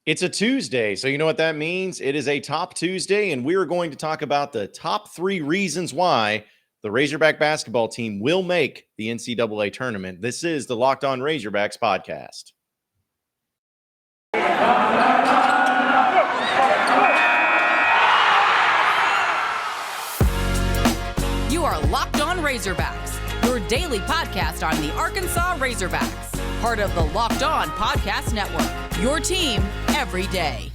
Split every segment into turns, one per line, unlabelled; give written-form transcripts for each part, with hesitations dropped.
It's a Tuesday, so you know what that means? It is a Top Tuesday, and we are going to talk about the top 3 reasons why the Razorback basketball team will make the NCAA tournament. This is the Locked On Razorbacks podcast.
You are Locked On Razorbacks, your daily podcast on the Arkansas Razorbacks, part of the Locked On Podcast Network, your team every day.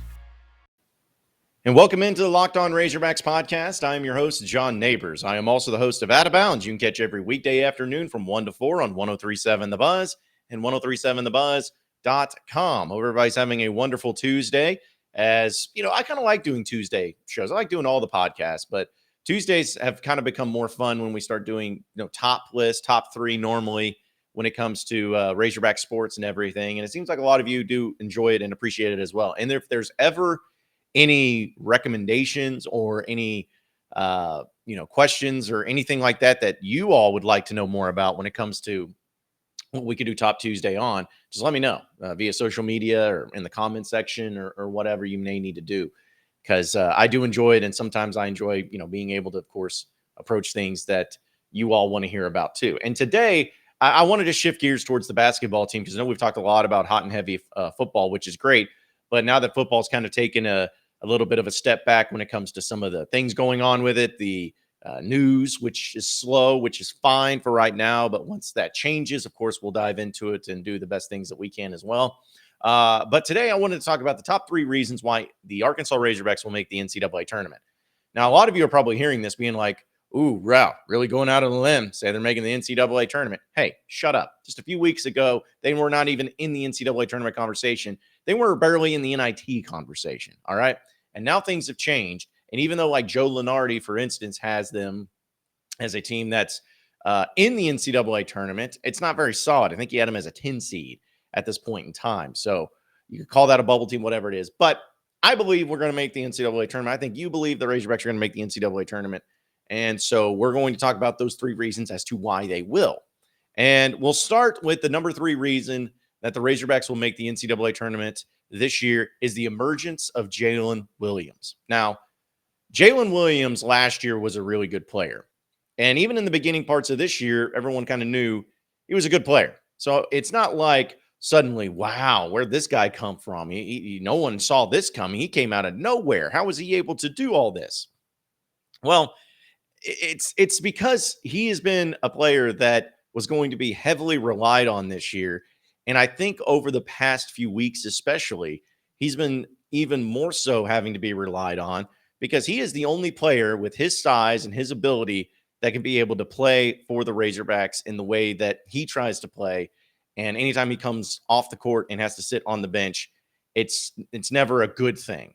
And welcome into the Locked On Razorbacks podcast. I am your host, John Nabors. I am also the host of Out of Bounds. You can catch every weekday afternoon from 1 to 4 on 103.7 The Buzz and 103.7thebuzz.com. Hope everybody's having a wonderful Tuesday. As you know, I kind of like doing Tuesday shows. I like doing all the podcasts, but Tuesdays have kind of become more fun when we start doing, top list, top 3 normally when it comes to Razorback sports and everything. And it seems like a lot of you do enjoy it and appreciate it as well. And if there's ever any recommendations or any, questions or anything like that you all would like to know more about when it comes to what we could do Top Tuesday on, just let me know via social media or in the comment section or whatever you may need to do. Because I do enjoy it, and sometimes I enjoy, being able to, of course, approach things that you all want to hear about too. And today, I wanted to shift gears towards the basketball team because I know we've talked a lot about hot and heavy football, which is great. But now that football's kind of taken a little bit of a step back when it comes to some of the things going on with it, the news, which is slow, which is fine for right now. But once that changes, of course, we'll dive into it and do the best things that we can as well. But today I wanted to talk about the top 3 reasons why the Arkansas Razorbacks will make the NCAA tournament. Now, a lot of you are probably hearing this being like, ooh, wow, really going out on a limb, say they're making the NCAA tournament. Hey, shut up. Just a few weeks ago, they were not even in the NCAA tournament conversation. They were barely in the NIT conversation, all right? And now things have changed. And even though like Joe Lunardi, for instance, has them as a team that's in the NCAA tournament, it's not very solid. I think he had them as a 10 seed at this point in time. So you could call that a bubble team, whatever it is. But I believe we're going to make the NCAA tournament. I think you believe the Razorbacks are going to make the NCAA tournament. And so we're going to talk about those 3 reasons as to why they will. And we'll start with the number 3 reason that the Razorbacks will make the NCAA tournament this year is the emergence of Jaylen Williams. Now, Jaylen Williams last year was a really good player. And even in the beginning parts of this year, everyone kind of knew he was a good player. So it's not like suddenly, wow, where'd this guy come from? No one saw this coming. He came out of nowhere. How was he able to do all this? Well, it's because he has been a player that was going to be heavily relied on this year. And I think over the past few weeks, especially, he's been even more so having to be relied on because he is the only player with his size and his ability that can be able to play for the Razorbacks in the way that he tries to play. And anytime he comes off the court and has to sit on the bench, it's never a good thing.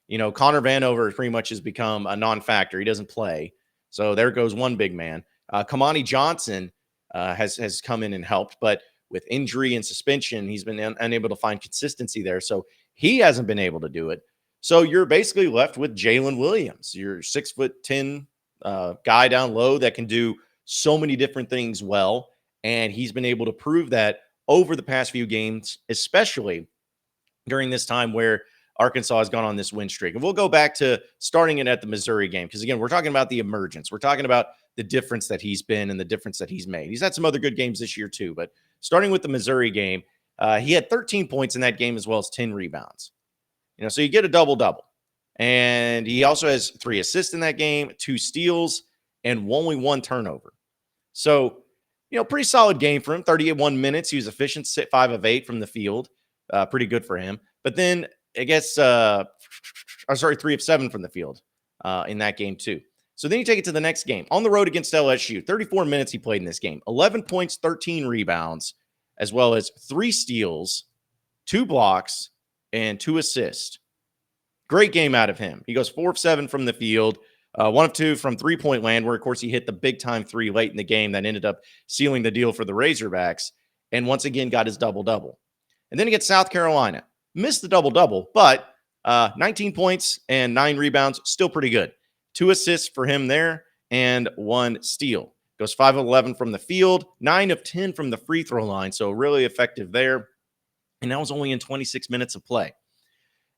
Connor Vanover pretty much has become a non-factor. He doesn't play. So there goes one big man. Kamani Johnson has come in and helped, but with injury and suspension, he's been unable to find consistency there. So he hasn't been able to do it. So you're basically left with Jaylen Williams, your 6'10" guy down low that can do so many different things well. And he's been able to prove that over the past few games, especially during this time where Arkansas has gone on this win streak. And we'll go back to starting it at the Missouri game. Because again, we're talking about the emergence. We're talking about the difference that he's been and the difference that he's made. He's had some other good games this year too, but starting with the Missouri game, he had 13 points in that game as well as 10 rebounds. So you get a double-double. And he also has 3 assists in that game, 2 steals, and only 1 turnover. So, pretty solid game for him. 31 minutes. He was efficient, 5 of 8 from the field. Pretty good for him. But then, I guess, 3 of 7 from the field in that game too. So then you take it to the next game. On the road against LSU, 34 minutes he played in this game. 11 points, 13 rebounds, as well as 3 steals, 2 blocks, and 2 assists. Great game out of him. He goes 4 of 7 from the field, 1 of 2 from three-point land, where, of course, he hit the big-time 3 late in the game that ended up sealing the deal for the Razorbacks, and once again got his double-double. And then he gets South Carolina. Missed the double-double, but 19 points and 9 rebounds, still pretty good. 2 assists for him there and 1 steal. Goes 5 of 11 from the field, 9 of 10 from the free throw line, so really effective there. And that was only in 26 minutes of play.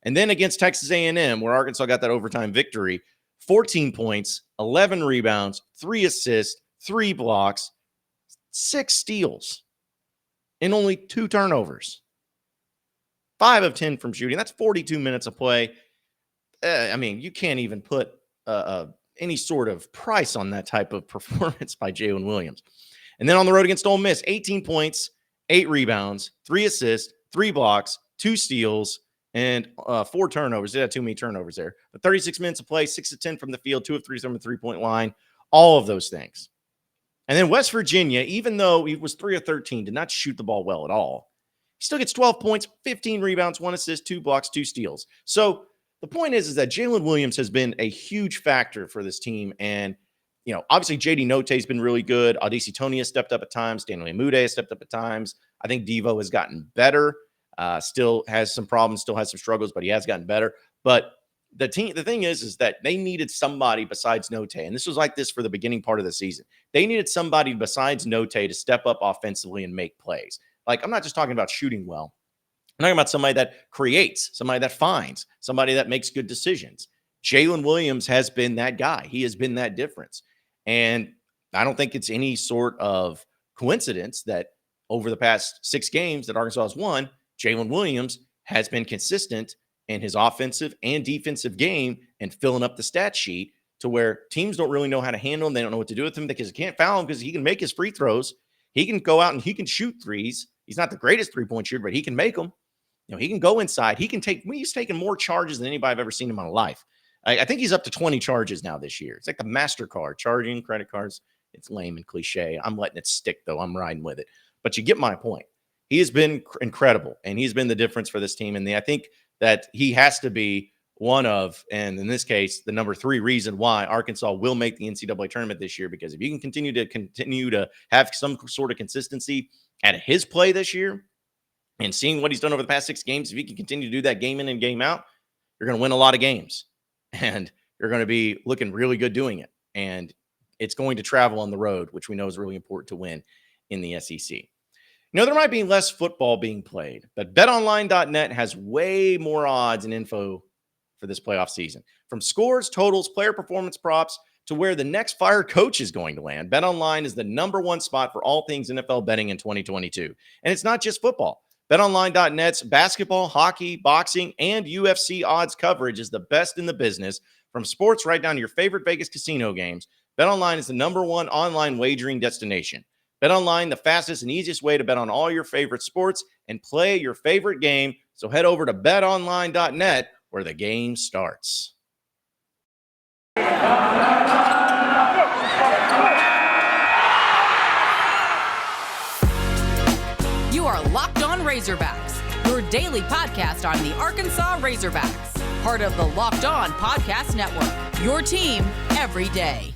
And then against Texas A&M, where Arkansas got that overtime victory, 14 points, 11 rebounds, 3 assists, 3 blocks, 6 steals, and only 2 turnovers. 5 of 10 from shooting. That's 42 minutes of play. I mean, you can't even put any sort of price on that type of performance by Jaylen Williams. And then on the road against Ole Miss, 18 points, 8 rebounds, 3 assists, 3 blocks, 2 steals, and 4 turnovers. They had too many turnovers there. But 36 minutes of play, 6 of 10 from the field, 2 of 3 from the three-point line, all of those things. And then West Virginia, even though he was 3 of 13, did not shoot the ball well at all. He still gets 12 points, 15 rebounds, 1 assist, 2 blocks, 2 steals. So the point is that Jaylen Williams has been a huge factor for this team. And, you know, obviously JD Notte has been really good. Adesi Tony has stepped up at times. Stanley Amude has stepped up at times. I think Devo has gotten better. Still has some problems, still has some struggles, but he has gotten better. But the thing is that they needed somebody besides Notte. And this was like this for the beginning part of the season. They needed somebody besides Notte to step up offensively and make plays. Like, I'm not just talking about shooting well. I'm talking about somebody that creates, somebody that finds, somebody that makes good decisions. Jaylen Williams has been that guy. He has been that difference. And I don't think it's any sort of coincidence that over the past 6 games that Arkansas has won, Jaylen Williams has been consistent in his offensive and defensive game and filling up the stat sheet to where teams don't really know how to handle him. They don't know what to do with him because they can't foul him because he can make his free throws. He can go out and he can shoot threes. He's not the greatest three-point shooter, but he can make them. You know, he can go inside. He's taken more charges than anybody I've ever seen in my life. I think he's up to 20 charges now this year. It's like the MasterCard, charging credit cards. It's lame and cliche. I'm letting it stick, though. I'm riding with it. But you get my point. He has been incredible, and he's been the difference for this team. And I think that he has to be one of, and in this case, the number 3 reason why Arkansas will make the NCAA tournament this year. Because if you can continue to have some sort of consistency at his play this year, and seeing what he's done over the past 6 games, if he can continue to do that game in and game out, you're going to win a lot of games. And you're going to be looking really good doing it. And it's going to travel on the road, which we know is really important to win in the SEC. You know, there might be less football being played, but betonline.net has way more odds and info for this playoff season. From scores, totals, player performance props, to where the next fired coach is going to land, BetOnline is the number 1 spot for all things NFL betting in 2022. And it's not just football. BetOnline.net's basketball, hockey, boxing, and UFC odds coverage is the best in the business. From sports right down to your favorite Vegas casino games, BetOnline is the number 1 online wagering destination. BetOnline, the fastest and easiest way to bet on all your favorite sports and play your favorite game. So head over to betonline.net where the game starts.
You are Locked On Razorbacks, your daily podcast on the Arkansas Razorbacks, part of the Locked On Podcast Network, your team every day.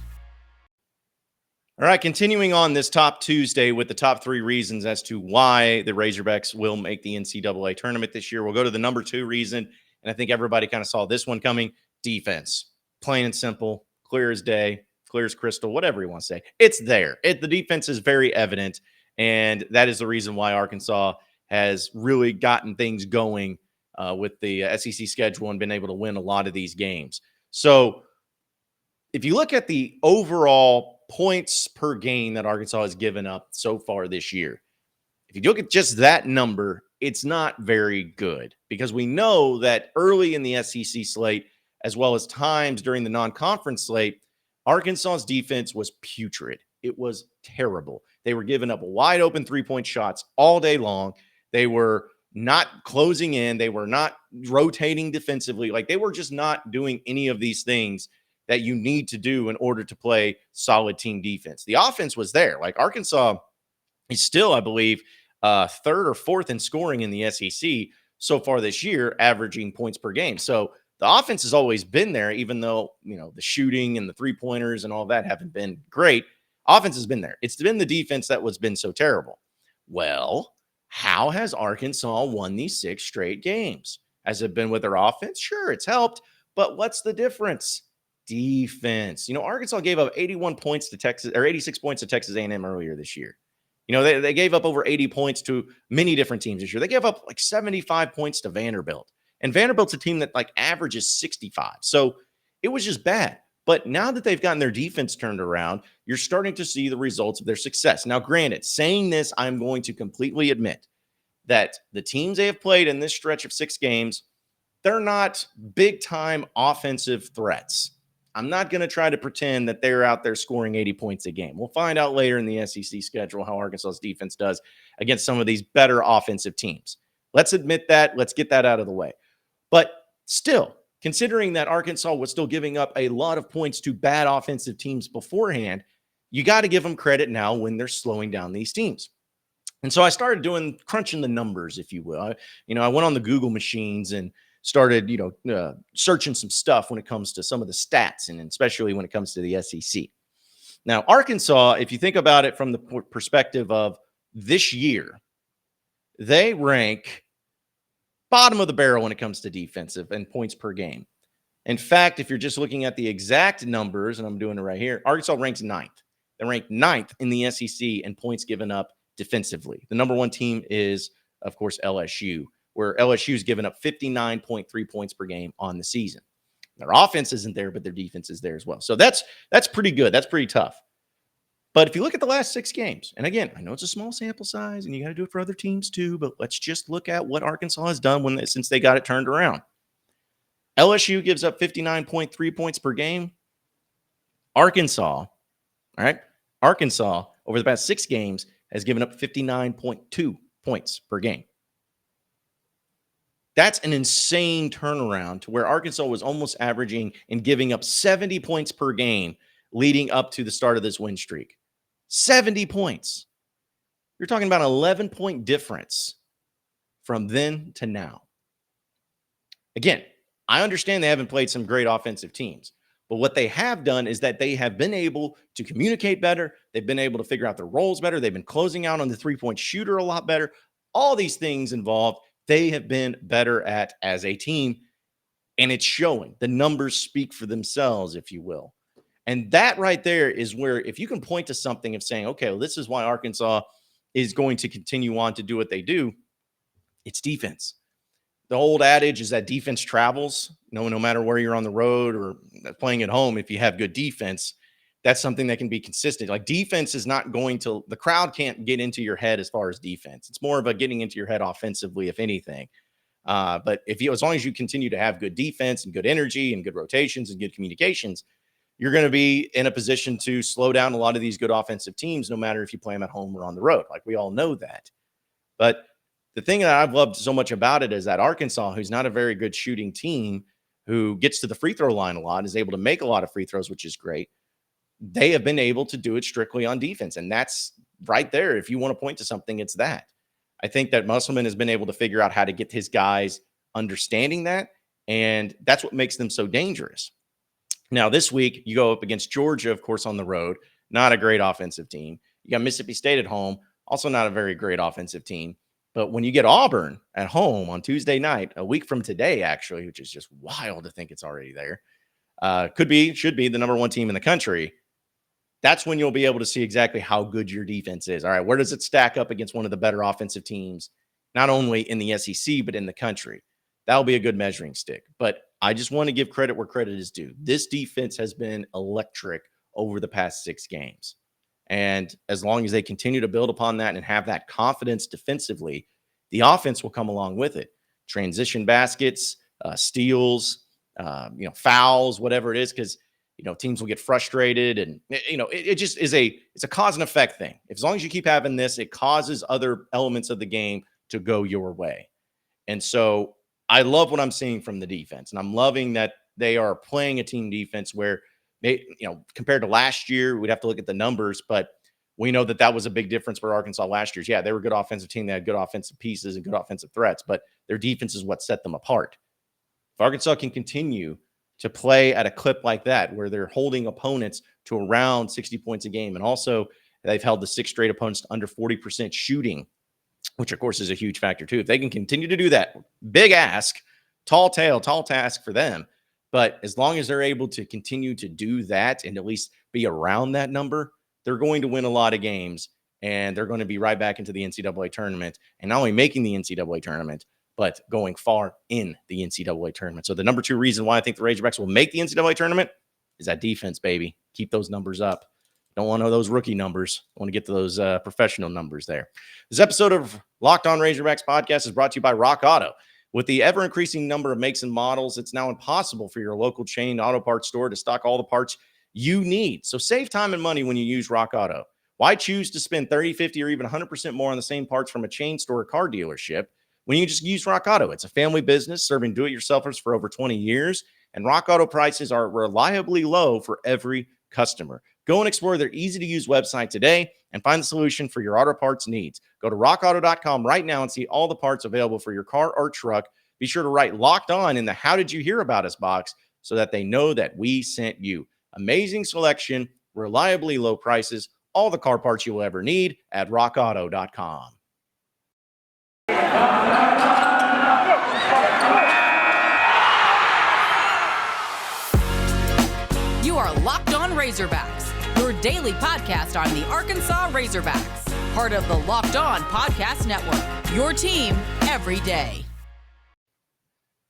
All right, continuing on this Top Tuesday with the top 3 reasons as to why the Razorbacks will make the NCAA tournament this year. We'll go to the number 2 reason, and I think everybody kind of saw this one coming. Defense. Plain and simple, clear as day, clear as crystal, whatever you want to say. It's there. The defense is very evident, and that is the reason why Arkansas has really gotten things going with the SEC schedule and been able to win a lot of these games. So if you look at the overall points per game that Arkansas has given up so far this year, if you look at just that number, it's not very good, because we know that early in the SEC slate, as well as times during the non-conference slate, Arkansas's defense was putrid. It was terrible. They were giving up wide open 3-point shots all day long. They were not closing in. They were not rotating defensively. Like, they were just not doing any of these things that you need to do in order to play solid team defense. The offense was there. Like, Arkansas is still, I believe, 3rd or 4th in scoring in the SEC so far this year, averaging points per game. So the offense has always been there, even though, you know, the shooting and the 3-pointers and all that haven't been great. Offense has been there. It's been the defense that was been so terrible. Well, how has Arkansas won these 6 straight games? Has it been with their offense? Sure, it's helped. But what's the difference? Defense. You know, Arkansas gave up 81 points to Texas, or 86 points to Texas A&M earlier this year. You know, they gave up over 80 points to many different teams this year. They gave up like 75 points to Vanderbilt. And Vanderbilt's a team that like averages 65. So it was just bad. But now that they've gotten their defense turned around, you're starting to see the results of their success. Now, granted, saying this, I'm going to completely admit that the teams they have played in this stretch of 6 games, they're not big-time offensive threats. I'm not going to try to pretend that they're out there scoring 80 points a game. We'll find out later in the SEC schedule how Arkansas's defense does against some of these better offensive teams. Let's admit that. Let's get that out of the way. But still, considering that Arkansas was still giving up a lot of points to bad offensive teams beforehand, you got to give them credit now when they're slowing down these teams. And so I started crunching the numbers, if you will. I went on the Google machines and started, searching some stuff when it comes to some of the stats, and especially when it comes to the SEC. Now, Arkansas, if you think about it from the perspective of this year, they rank bottom of the barrel when it comes to defensive and points per game. In fact, if you're just looking at the exact numbers, and I'm doing it right here, Arkansas ranks 9th. They rank 9th in the SEC in points given up defensively. The number 1 team is, of course, LSU, where LSU's given up 59.3 points per game on the season. Their offense isn't there, but their defense is there as well. So that's pretty good. That's pretty tough. But if you look at the last 6 games, and again, I know it's a small sample size and you got to do it for other teams too, but let's just look at what Arkansas has done since they got it turned around. LSU gives up 59.3 points per game. Arkansas over the past 6 games has given up 59.2 points per game. That's an insane turnaround to where Arkansas was almost averaging and giving up 70 points per game leading up to the start of this win streak. 70 points. You're talking about an 11-point difference from then to now. Again, I understand they haven't played some great offensive teams, but what they have done is that they have been able to communicate better. They've been able to figure out their roles better. They've been closing out on the 3-point shooter a lot better. All these things involved, they have been better at as a team, and it's showing. The numbers speak for themselves, if you will. And that right there is where, if you can point to something of saying, okay, well, this is why Arkansas is going to continue on to do what they do, it's defense. The old adage is that defense travels. No matter where you're on the road or playing at home, if you have good defense, that's something that can be consistent. Like, defense is not going to, the crowd can't get into your head as far as defense. It's more of a getting into your head offensively, if anything. But as long as you continue to have good defense and good energy and good rotations and good communications, you're going to be in a position to slow down a lot of these good offensive teams, no matter if you play them at home or on the road. Like, we all know that. But the thing that I've loved so much about it is that Arkansas, who's not a very good shooting team, who gets to the free throw line a lot, is able to make a lot of free throws, which is great. They have been able to do it strictly on defense. And that's right there. If you want to point to something, it's that. I think that Musselman has been able to figure out how to get his guys understanding that. And that's what makes them so dangerous. Now, this week, you go up against Georgia, of course, on the road. Not a great offensive team. You got Mississippi State at home. Also not a very great offensive team. But when you get Auburn at home on Tuesday night, a week from today, actually, which is just wild to think it's already there, should be the number 1 team in the country. That's when you'll be able to see exactly how good your defense is. All right, where does it stack up against one of the better offensive teams, not only in the SEC, but in the country? That'll be a good measuring stick. But I just want to give credit where credit is due. This defense has been electric over the past 6 games. And as long as they continue to build upon that and have that confidence defensively, the offense will come along with it. Transition baskets, steals, fouls, whatever it is, because teams will get frustrated, and it just is it's a cause and effect thing. As long as you keep having this, it causes other elements of the game to go your way. And so I love what I'm seeing from the defense, and I'm loving that they are playing a team defense where they, compared to last year, we'd have to look at the numbers, but we know that was a big difference for Arkansas last year. Yeah, they were a good offensive team. They had good offensive pieces and good offensive threats, but their defense is what set them apart. If Arkansas can continue to play at a clip like that, where they're holding opponents to around 60 points a game, and also they've held the 6 straight opponents to under 40% shooting, which of course is a huge factor too. If they can continue to do that, big ask, tall task for them. But as long as they're able to continue to do that and at least be around that number, they're going to win a lot of games, and they're going to be right back into the NCAA tournament, and not only making the NCAA tournament, but going far in the NCAA tournament. So the number 2 reason why I think the Razorbacks will make the NCAA tournament is that defense, baby. Keep those numbers up. Don't want to know those rookie numbers. I want to get to those professional numbers there. This episode of Locked On Razorbacks podcast is brought to you by Rock Auto. With the ever-increasing number of makes and models, it's now impossible for your local chain auto parts store to stock all the parts you need. So save time and money when you use Rock Auto. Why choose to spend 30, 50, or even 100% more on the same parts from a chain store or car dealership when you just use Rock Auto? It's a family business serving do-it-yourselfers for over 20 years, and Rock Auto prices are reliably low for every customer. Go and explore their easy-to-use website today and find the solution for your auto parts needs. Go to rockauto.com right now and see all the parts available for your car or truck. Be sure to write Locked On in the How Did You Hear About Us box so that they know that we sent you. Amazing selection, reliably low prices, all the car parts you'll ever need at rockauto.com.
You are Locked On Razorbacks, your daily podcast on the Arkansas Razorbacks, part of the Locked On Podcast Network, your team every day.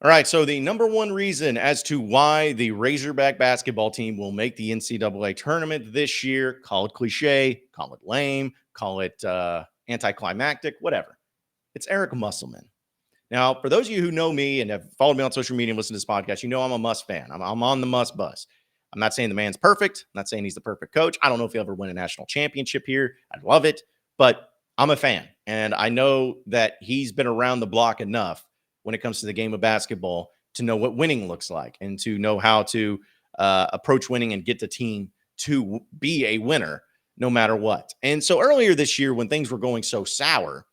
All right, so the number 1 reason as to why the Razorback basketball team will make the NCAA tournament this year, call it cliche, call it lame, call it anticlimactic, whatever. It's Eric Musselman. Now, for those of you who know me and have followed me on social media and listened to this podcast, you know I'm a Muss fan. I'm on the Muss bus. I'm not saying the man's perfect. I'm not saying he's the perfect coach. I don't know if he'll ever win a national championship here. I'd love it, but I'm a fan. And I know that he's been around the block enough when it comes to the game of basketball to know what winning looks like and to know how to approach winning and get the team to be a winner no matter what. And so earlier this year, when things were going so sour,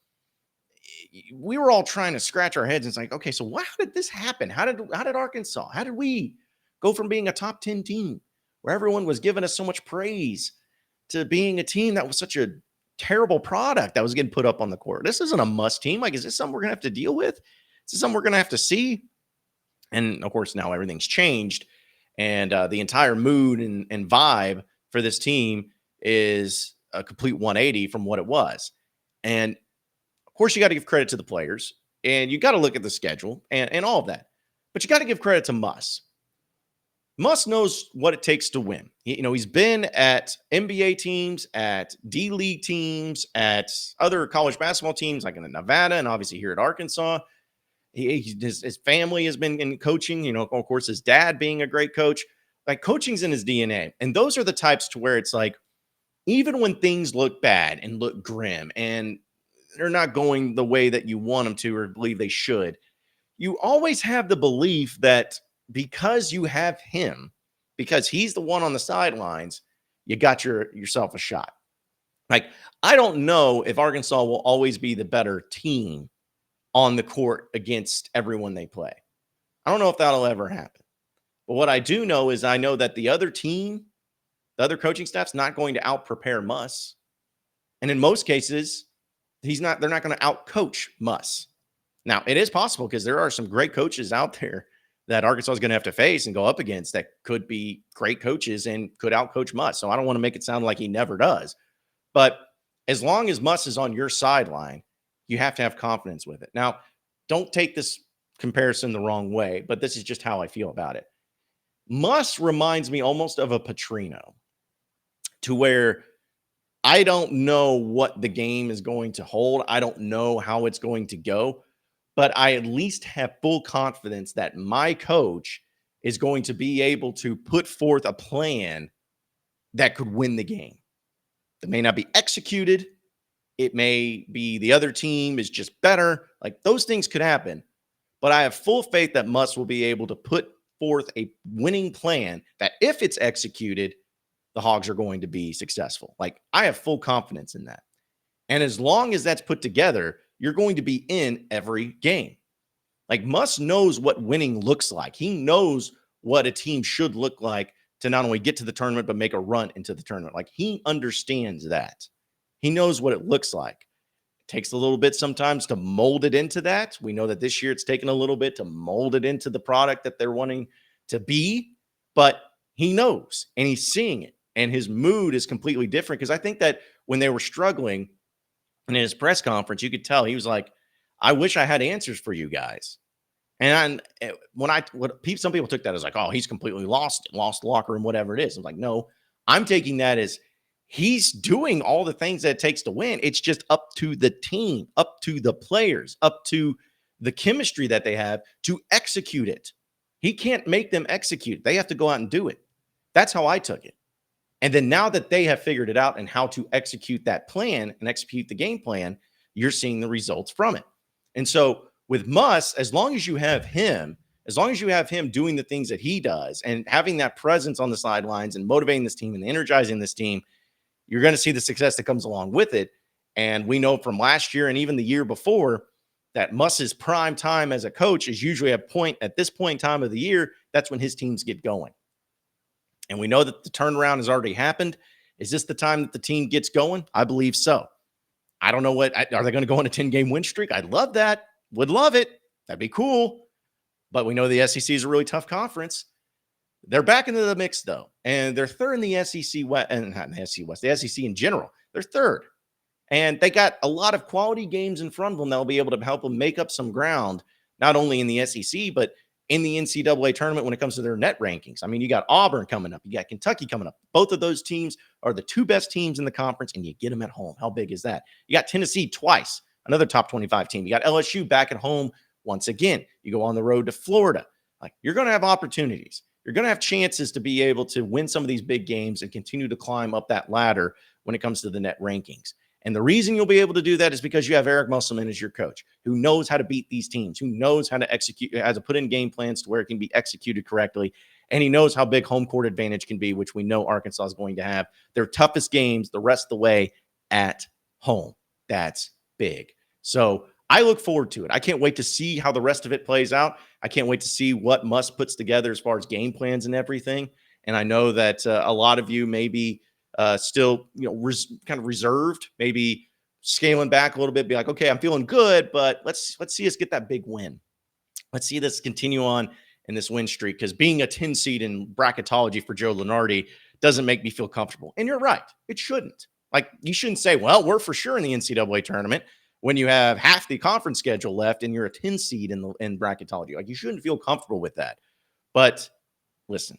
we were all trying to scratch our heads and it's like, okay, so how did this happen? How did Arkansas, how did we go from being a top 10 team where everyone was giving us so much praise to being a team that was such a terrible product that was getting put up on the court? This isn't a must team. Like, is this something we're going to have to deal with? Is this something we're going to have to see? And of course, now everything's changed. And the entire mood and vibe for this team is a complete 180 from what it was. And of course, you got to give credit to the players and you got to look at the schedule and all of that. But you got to give credit to Muss. Muss knows what it takes to win. He's been at NBA teams, at D-League teams, at other college basketball teams like in Nevada and obviously here at Arkansas. His family has been in coaching, of course, his dad being a great coach. Like, coaching's in his DNA. And those are the types to where it's like, even when things look bad and look grim and they're not going the way that you want them to or believe they should, you always have the belief that because you have him, because he's the one on the sidelines, you got yourself a shot. Like, I don't know if Arkansas will always be the better team on the court against everyone they play. I don't know if that'll ever happen. But what I do know is I know that the other team, the other coaching staff's not going to out-prepare Muss. And in most cases, they're not going to out-coach Muss. Now, it is possible because there are some great coaches out there that Arkansas is going to have to face and go up against that could be great coaches and could out-coach Muss. So I don't want to make it sound like he never does. But as long as Muss is on your sideline, you have to have confidence with it. Now, don't take this comparison the wrong way, but this is just how I feel about it. Muss reminds me almost of a Petrino, to where I don't know what the game is going to hold. I don't know how it's going to go, but I at least have full confidence that my coach is going to be able to put forth a plan that could win the game. That may not be executed. It may be the other team is just better. Like, those things could happen. But I have full faith that Muss will be able to put forth a winning plan that if it's executed, the Hogs are going to be successful. Like, I have full confidence in that. And as long as that's put together, you're going to be in every game. Like, Muss knows what winning looks like. He knows what a team should look like to not only get to the tournament, but make a run into the tournament. Like, he understands that. He knows what it looks like. It takes a little bit sometimes to mold it into that. We know that this year it's taken a little bit to mold it into the product that they're wanting to be, but he knows and he's seeing it. And his mood is completely different, because I think that when they were struggling and in his press conference, you could tell he was like, I wish I had answers for you guys. And some people took that as like, oh, he's completely lost the locker room, whatever it is. I'm like, no, I'm taking that as he's doing all the things that it takes to win. It's just up to the team, up to the players, up to the chemistry that they have to execute it. He can't make them execute. They have to go out and do it. That's how I took it. And then now that they have figured it out and how to execute that plan and execute the game plan, you're seeing the results from it. And so with Muss, as long as you have him doing the things that he does and having that presence on the sidelines and motivating this team and energizing this team, you're going to see the success that comes along with it. And we know from last year and even the year before that Muss's prime time as a coach is usually at this point in time of the year. That's when his teams get going. And we know that the turnaround has already happened. Is this the time that the team gets going? I believe so. I don't know are they going to go on a 10-game win streak? I'd love that. Would love it. That'd be cool. But we know the SEC is a really tough conference. They're back into the mix, though. And they're third in the SEC West, and not the SEC West, the SEC in general. They're third. And they got a lot of quality games in front of them that will be able to help them make up some ground, not only in the SEC, but in the NCAA tournament when it comes to their net rankings. I mean, you got Auburn coming up. You got Kentucky coming up. Both of those teams are the two best teams in the conference, and you get them at home. How big is that? You got Tennessee twice, another top 25 team. You got LSU back at home once again. You go on the road to Florida. Like, you're going to have opportunities. You're going to have chances to be able to win some of these big games and continue to climb up that ladder when it comes to the net rankings. And the reason you'll be able to do that is because you have Eric Musselman as your coach, who knows how to beat these teams, who knows how to execute, how to put in game plans to where it can be executed correctly. And he knows how big home court advantage can be, which we know Arkansas is going to have. Their toughest games the rest of the way at home. That's big. So I look forward to it. I can't wait to see how the rest of it plays out. I can't wait to see what Muss puts together as far as game plans and everything. And I know that a lot of you may be still, kind of reserved, maybe scaling back a little bit, be like, okay, I'm feeling good, but let's see us get that big win. Let's see this continue on in this win streak, because being a 10 seed in bracketology for Joe Lunardi doesn't make me feel comfortable. And you're right. It shouldn't. Like, you shouldn't say, well, we're for sure in the NCAA tournament when you have half the conference schedule left and you're a 10 seed in bracketology. Like, you shouldn't feel comfortable with that. But listen,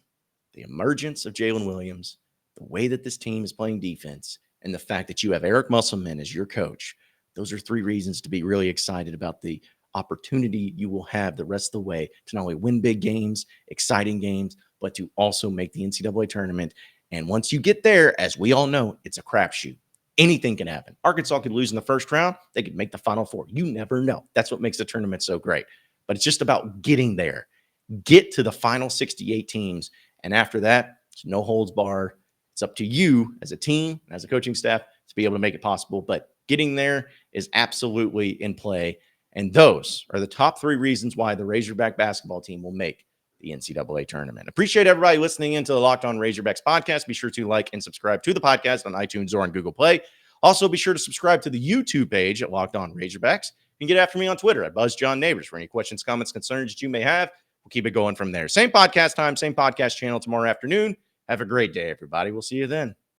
the emergence of Jaylen Williams, the way that this team is playing defense, and the fact that you have Eric Musselman as your coach, those are three reasons to be really excited about the opportunity you will have the rest of the way to not only win big games, exciting games, but to also make the NCAA tournament. And once you get there, as we all know, it's a crapshoot. Anything can happen. Arkansas could lose in the first round. They could make the Final Four. You never know. That's what makes the tournament so great. But it's just about getting there. Get to the final 68 teams. And after that, it's no holds barred. It's up to you as a team, as a coaching staff, to be able to make it possible. But getting there is absolutely in play. And those are the top three reasons why the Razorback basketball team will make the NCAA tournament. Appreciate everybody listening into the Locked On Razorbacks podcast. Be sure to like and subscribe to the podcast on iTunes or on Google Play. Also, be sure to subscribe to the YouTube page at Locked On Razorbacks. You can get after me on Twitter at BuzzJohnNabors for any questions, comments, concerns that you may have. We'll keep it going from there. Same podcast time, same podcast channel tomorrow afternoon. Have a great day, everybody. We'll see you then.